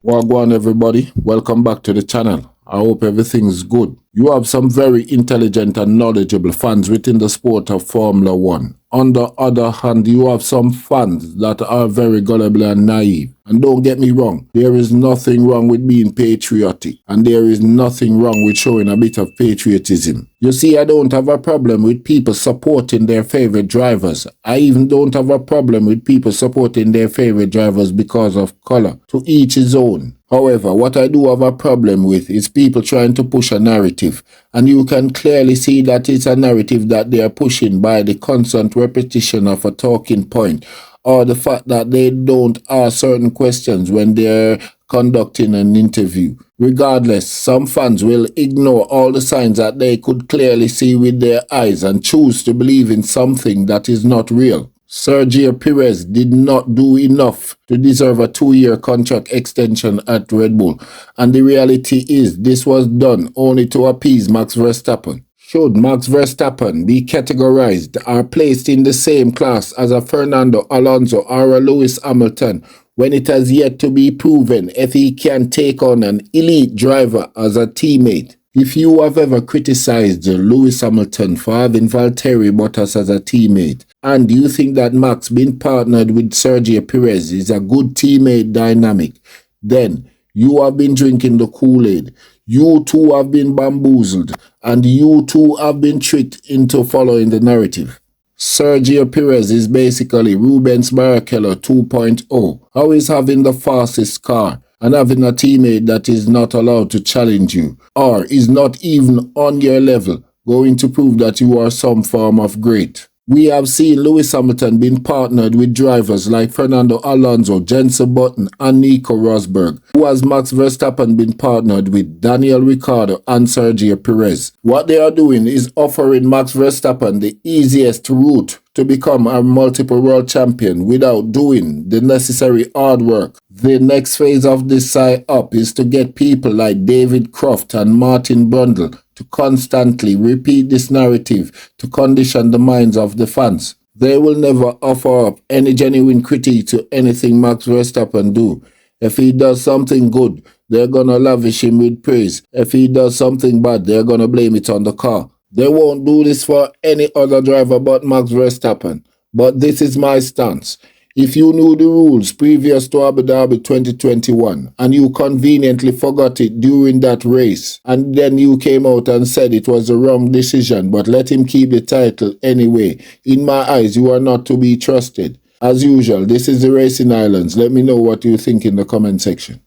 Wagwan everybody, welcome back to the channel. I hope everything's good. You have some very intelligent and knowledgeable fans within the sport of Formula One. On the other hand, you have some fans that are very gullible and naive. And don't get me wrong, there is nothing wrong with being patriotic. And there is nothing wrong with showing a bit of patriotism. You see, I don't have a problem with people supporting their favorite drivers. I even don't have a problem with people supporting their favorite drivers because of color. To each his own. However, what I do have a problem with is people trying to push a narrative. And you can clearly see that it's a narrative that they are pushing by the constant repetition of a talking point, or the fact that they don't ask certain questions when they're conducting an interview. Regardless, some fans will ignore all the signs that they could clearly see with their eyes and choose to believe in something that is not real. Sergio Perez did not do enough to deserve a 2-year contract extension at Red Bull, and the reality is this was done only to appease Max Verstappen. Should Max Verstappen be categorized or placed in the same class as a Fernando Alonso or a Lewis Hamilton when it has yet to be proven if he can take on an elite driver as a teammate? If you have ever criticized Lewis Hamilton for having Valtteri Bottas as a teammate, and you think that Max being partnered with Sergio Perez is a good teammate dynamic, then you have been drinking the Kool-Aid. You too have been bamboozled, and you too have been tricked into following the narrative. Sergio Perez is basically Rubens Barrichello 2.0. How is having the fastest car and having a teammate that is not allowed to challenge you, or is not even on your level, going to prove that you are some form of great? We have seen Lewis Hamilton being partnered with drivers like Fernando Alonso, Jenson Button, and Nico Rosberg, who has Max Verstappen been partnered with Daniel Ricciardo and Sergio Perez. What they are doing is offering Max Verstappen the easiest route to become a multiple world champion without doing the necessary hard work. The next phase of this psy-up is to get people like David Croft and Martin Brundle to constantly repeat this narrative to condition the minds of the fans. They will never offer up any genuine critique to anything Max Verstappen do. If he does something good, they're gonna lavish him with praise. If he does something bad, they're gonna blame it on the car. They won't do this for any other driver but Max Verstappen. But this is my stance. If you knew the rules previous to Abu Dhabi 2021 and you conveniently forgot it during that race, and then you came out and said it was the wrong decision but let him keep the title anyway, in my eyes you are not to be trusted. As usual, this is the Racing Islands. Let me know what you think in the comment section.